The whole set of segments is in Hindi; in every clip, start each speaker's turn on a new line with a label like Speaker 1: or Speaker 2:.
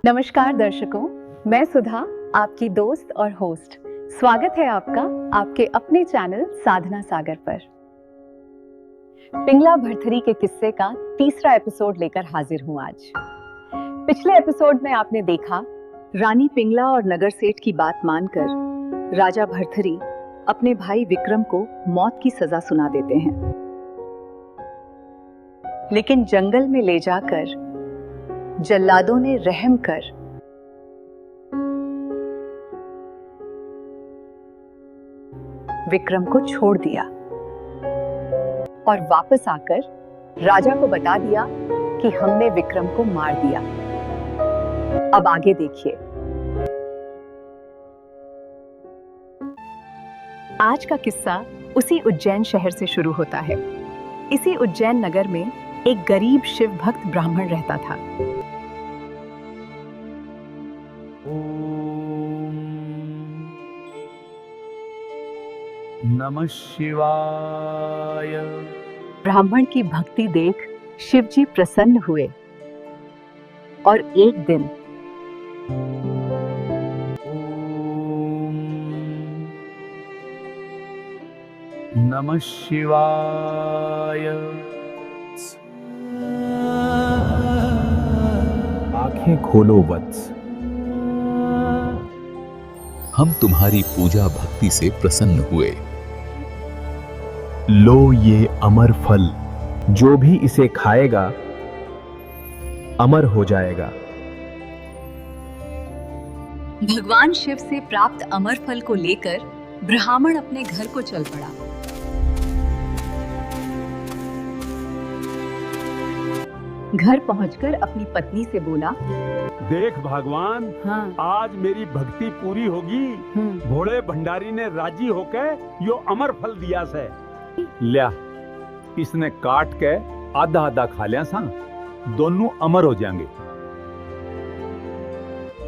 Speaker 1: नमस्कार दर्शकों, मैं सुधा, आपकी दोस्त और होस्ट। स्वागत है आपका आपके अपने चैनल साधना सागर पर। पिंगला भरथरी के किस्से का तीसरा एपिसोड लेकर हाजिर हूं आज। पिछले एपिसोड में आपने देखा रानी पिंगला और नगर सेठ की बात मानकर राजा भरथरी अपने भाई विक्रम को मौत की सजा सुना देते हैं, लेकिन जंगल में ले जाकर जल्लादों ने रहम कर विक्रम को छोड़ दिया और वापस आकर राजा को बता दिया कि हमने विक्रम को मार दिया। अब आगे देखिए। आज का किस्सा उसी उज्जैन शहर से शुरू होता है। इसी उज्जैन नगर में एक गरीब शिव भक्त ब्राह्मण रहता था।
Speaker 2: नमः शिवाय।
Speaker 1: ब्राह्मण की भक्ति देख शिवजी प्रसन्न हुए और एक दिन
Speaker 2: नमः शिवाय।
Speaker 3: आंखें खोलो वत्स,
Speaker 4: हम तुम्हारी पूजा भक्ति से प्रसन्न हुए।
Speaker 3: लो ये अमर फल, जो भी इसे खाएगा अमर हो जाएगा।
Speaker 1: भगवान शिव से प्राप्त अमर फल को लेकर ब्राह्मण अपने घर को चल पड़ा। घर पहुंचकर अपनी पत्नी से बोला,
Speaker 2: देख भगवान,
Speaker 1: हाँ,
Speaker 2: आज मेरी भक्ति पूरी होगी। भोले भंडारी ने राजी होकर यो अमर फल दिया से। लिया, इसने काट के आधा आधा खा लिया सा, दोनों अमर हो जाएंगे।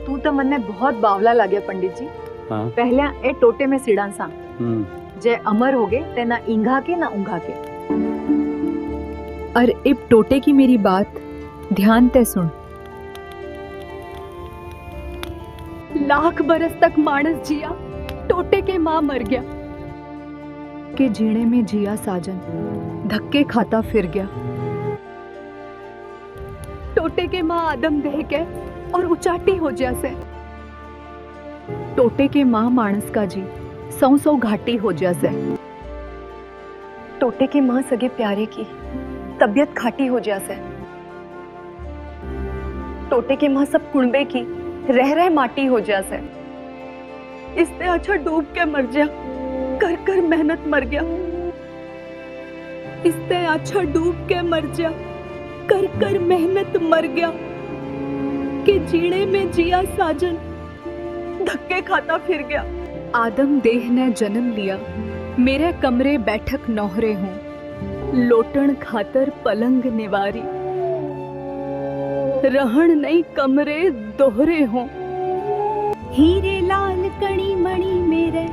Speaker 1: तू तो मन ने बहुत बावला लाग्या पंडित जी।
Speaker 2: हाँ।
Speaker 1: पहले ए टोटे में सिड़ा सा जे अमर हो गए ते ना इंघा के ना उंघा के। और इब टोटे की मेरी बात ध्यान ते सुन। लाख बरस तक मानस जिया, टोटे के मां मर गया। के जीने में जिया साजन, धक्के खाता फिर गया। टोटे के मां आदम देह के और उचाटी हो जैसे। टोटे के मां मानस का जी सौ सौ घाटी हो जैसे। टोटे के मां सगे प्यारे की तबियत खाटी हो जैसे। टोटे के मां सब कुणबे की रह रह माटी हो जैसे। इससे अच्छा डूब के मर जा, कर कर मेहनत मर गया। इससे अच्छा डूब के मर जा, कर कर मेहनत मर गया। के जीने में जिया साजन, धक्के खाता फिर गया। आदम देह ने जन्म लिया, मेरे कमरे बैठक नौहरे हूँ। लोटन खातर पलंग निवारी, रहन नहीं कमरे दोहरे हों। हीरे लाल कणी मणि मेरे,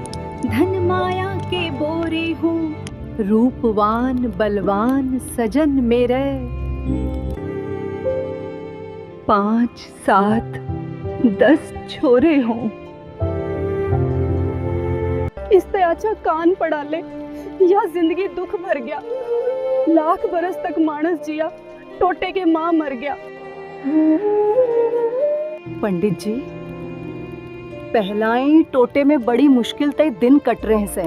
Speaker 1: धन माया के बोरे हों। रूपवान बलवान सजन मेरे, 5 7 10 छोरे हों। इससे अच्छा कान पड़ा ले, या जिंदगी दुख भर गया। लाख बरस तक मानस जिया, टोटे के मां मर गया। पंडित जी, पहलाएं टोटे में बड़ी मुश्किल तय दिन कट रहे से।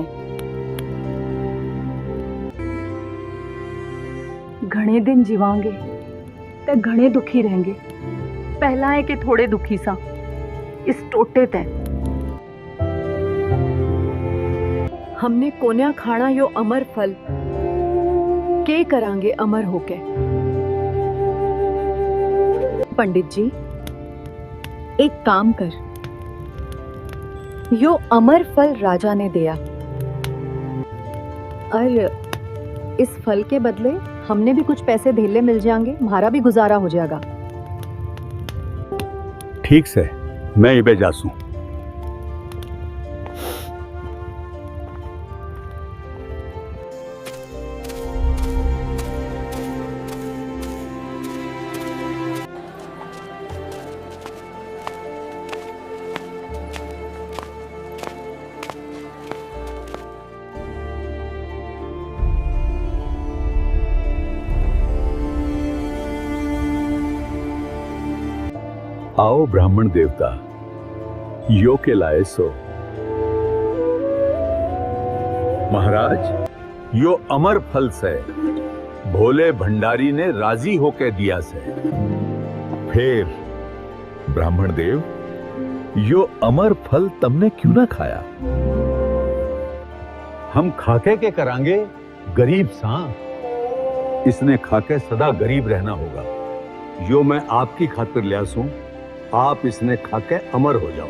Speaker 1: घने दिन जीवांगे ते घने दुखी रहेंगे। पहलाएं के थोड़े दुखी सा इस टोटे ते। हमने कोन्या खाना यो अमर फल के करांगे अमर होके। पंडित जी, एक काम कर, यो अमर फल राजा ने दिया और इस फल के बदले हमने भी कुछ पैसे धेले मिल जाएंगे, हमारा भी गुजारा हो जाएगा।
Speaker 2: ठीक से, मैं ये जासूं। आओ ब्राह्मण देवता, यो के लाए सो। महाराज, यो अमर फल से भोले भंडारी ने राजी होके दिया से।
Speaker 3: फिर ब्राह्मण देव, यो अमर फल तुमने क्यों ना खाया?
Speaker 2: हम खाके के करांगे गरीब सा, इसने खाके सदा गरीब रहना होगा। यो मैं आपकी खातिर लिया सूं, आप इसने खाके अमर हो जाओ।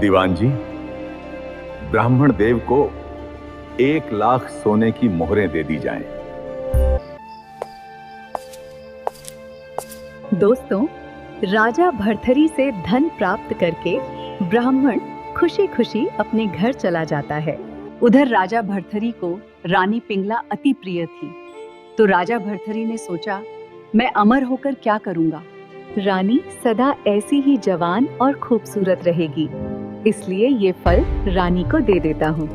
Speaker 2: दीवान जी, ब्राह्मण देव को 1 लाख सोने की मोहरें दे दी जाएं।
Speaker 1: दोस्तों, राजा भरथरी से धन प्राप्त करके ब्राह्मण खुशी खुशी अपने घर चला जाता है। उधर राजा भरथरी को रानी पिंगला अति प्रिय थी, तो राजा भरथरी ने सोचा, मैं अमर होकर क्या करूंगा? रानी सदा ऐसी ही जवान और खूबसूरत रहेगी, इसलिए ये फल रानी को दे देता हूँ।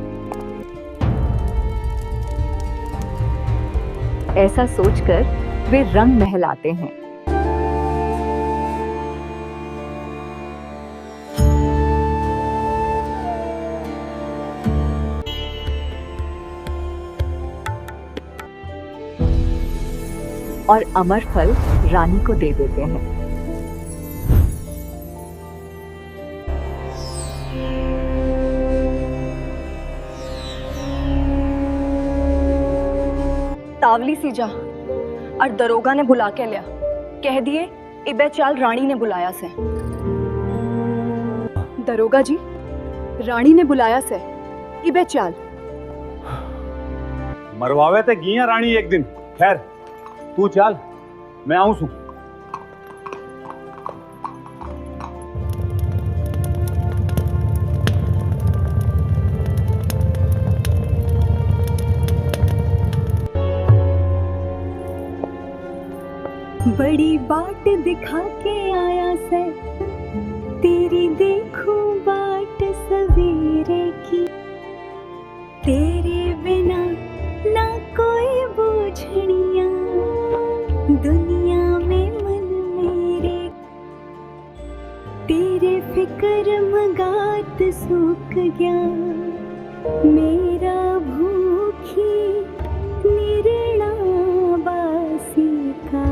Speaker 1: ऐसा सोचकर वे रंग महल आते हैं। और अमर फल रानी को दे देते हैं।
Speaker 5: तावली सी जा और दरोगा ने बुला के लिया, कह दिए इबे चाल रानी ने बुलाया से। दरोगा जी, रानी ने बुलाया से, इबे चाल।
Speaker 2: मरवावे ते गिया रानी एक दिन। खैर तू चल, मैं आऊं सू।
Speaker 1: बड़ी बाट दिखा के आया से, तेरी देखूं बाट सवेरे की। तेरे बिना ना कोई बूझनिया, दुनिया में मन मेरे। तेरे फिक्र मगात सूख गया, मेरा भूखी निरना बासी का।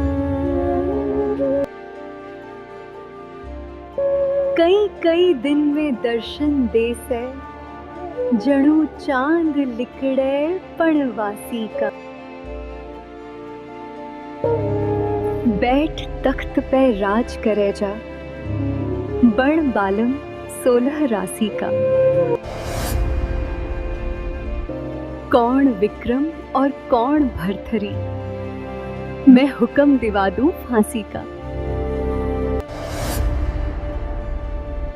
Speaker 1: कई कई दिन में दर्शन दे से, जणू चांद लिकड़े पणवासी का। बैठ तख्त पे राज करे जा, बण बालम 16 राशि का। कौन विक्रम और कौन भरथरी, मैं हुक्म दिवा दूं फांसी का।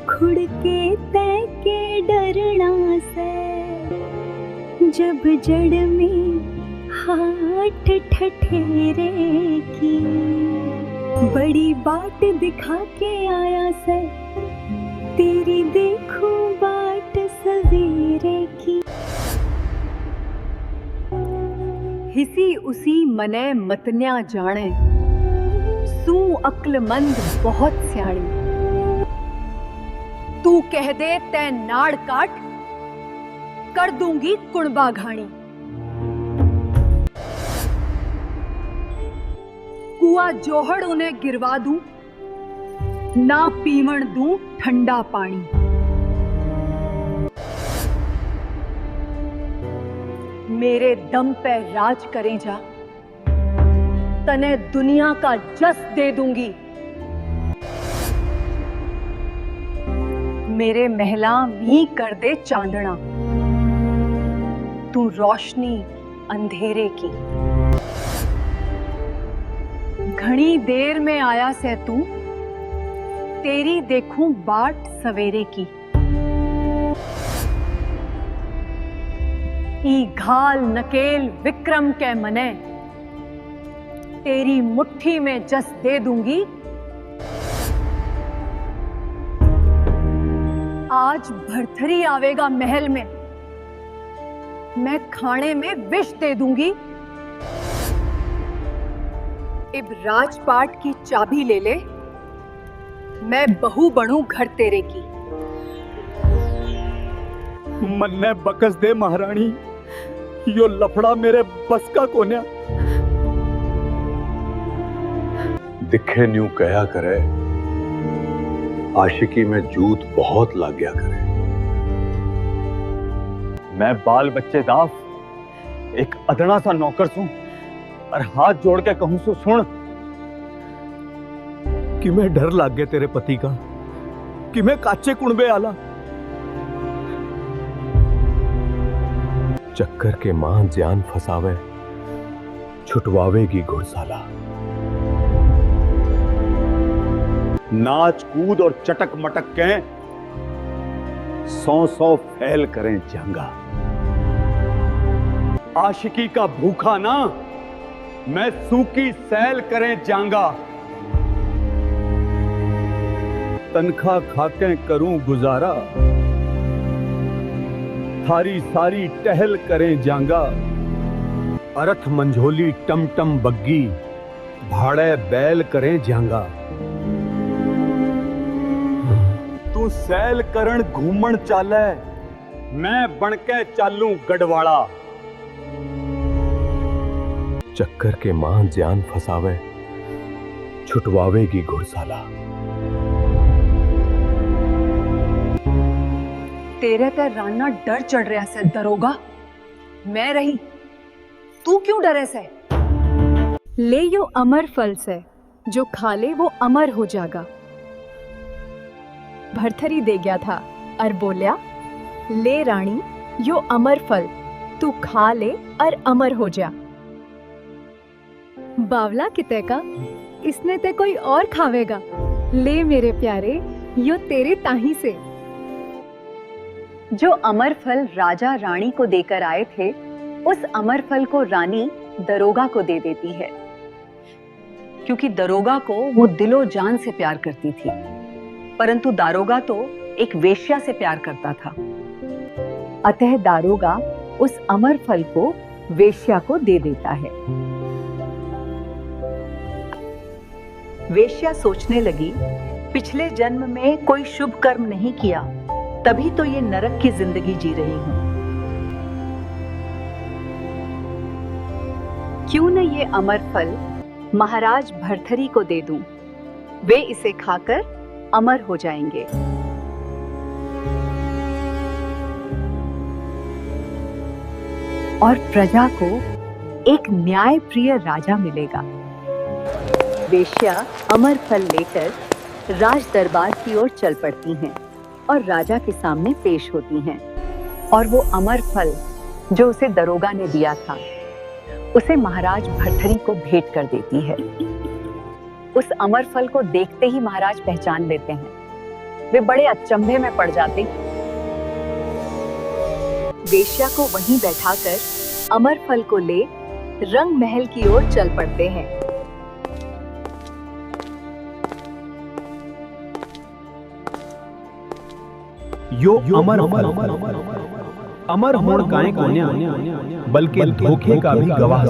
Speaker 1: खुड़ के तय के डरना से, जब जड़ में हाथ ठठेरे की। बड़ी बाट दिखा के आया से, तेरी देखूं बाट सवेरे की। हिसी उसी मने मतन्या जाने, सू अक्लमंद बहुत स्याणी। तू कह दे तै नाड़ काट, कर दूंगी कुणबा घाणी। कुआ जोहड़ उन्हें गिरवा दूं, ना पीवण दूं ठंडा पानी। मेरे दम पे राज करें जा, तने दुनिया का जस दे दूंगी। मेरे महला भी कर दे चांदना, तू रोशनी अंधेरे की। घनी देर में आया से तू, तेरी देखूं बाट सवेरे की। ई घाल नकेल विक्रम के मने, तेरी मुट्ठी में जस दे दूंगी। आज भरथरी आवेगा महल में, मैं खाने में विष दे दूंगी। इब राजपाट की चाबी ले ले, मैं बहू बनूं घर तेरे की।
Speaker 2: मन्ने बकस दे महारानी, यो लफड़ा मेरे बस का कोन्या।
Speaker 6: दिखे न्यू कया करे, आशिकी में जूत बहुत लाग गया करे।
Speaker 2: मैं बाल बच्चे दाफ एक अदना सा नौकर सूं और हाथ जोड़ के कहूं सो सुन कि मैं डर लाग गया तेरे पति का, कि मैं काचे कुणबे आला।
Speaker 6: चक्कर के मां जान फसावे, छुटवावेगी घुड़साला।
Speaker 2: नाच कूद और चटक मटक के 100 फैल करें जंगा। आशिकी का भूखा ना, मैं सूखी सैल करें जांगा। तनखा खाके करूं गुजारा, थारी सारी टहल करें जांगा। अरथ मंझोली टमटम बग्गी, भाड़े बैल करें जांगा। तू सैल करण घूमन चाले, मैं बनके चालू गढ़वाड़ा।
Speaker 6: चक्कर के मां जान फसावे, छुटवावेगी घुड़साला।
Speaker 1: तेरे ते राना डर चढ़ रहा से दरोगा। मैं रही, तू क्यों डरे से? ले यो अमर फल से, जो खा ले वो अमर हो जाएगा। भरथरी दे गया था और बोलिया, ले रानी यो अमर फल, तू खा ले और अमर हो जा। बावला किते का, इसने ते कोई और खावेगा। ले मेरे प्यारे, यो तेरे ताही से। जो अमर फल राजा रानी को देकर आए थे, उस अमर फल को रानी दरोगा को दे देती है, क्योंकि दरोगा को वो दिलो जान से प्यार करती थी, परंतु दारोगा तो एक वेश्या से प्यार करता था। अतः दारोगा उस अमर फल को वेश्या को दे देता है। वेश्या सोचने लगी, पिछले जन्म में कोई शुभ कर्म नहीं किया, तभी तो ये नरक की जिंदगी जी रही हूं। क्यों न ये अमर फल महाराज भरथरी को दे दूं, वे इसे खाकर अमर हो जाएंगे। और प्रजा को एक न्याय प्रिय राजा मिलेगा। वेश्या अमर फल लेकर राज दरबार की ओर चल पड़ती हैं और राजा के सामने पेश होती हैं, और वो अमर फल जो उसे दरोगा ने दिया था, उसे महाराज भरथरी को भेंट कर देती है। उस अमर फल को देखते ही महाराज पहचान लेते हैं। वे बड़े अचंभे में पड़ जाते। वेश्या को वहीं बैठाकर अमर फल को ले रंग महल की ओर चल पड़ते हैं।
Speaker 2: यो अमर अमर होण काए कोन्या, बल्कि धोखे का भी गवाह।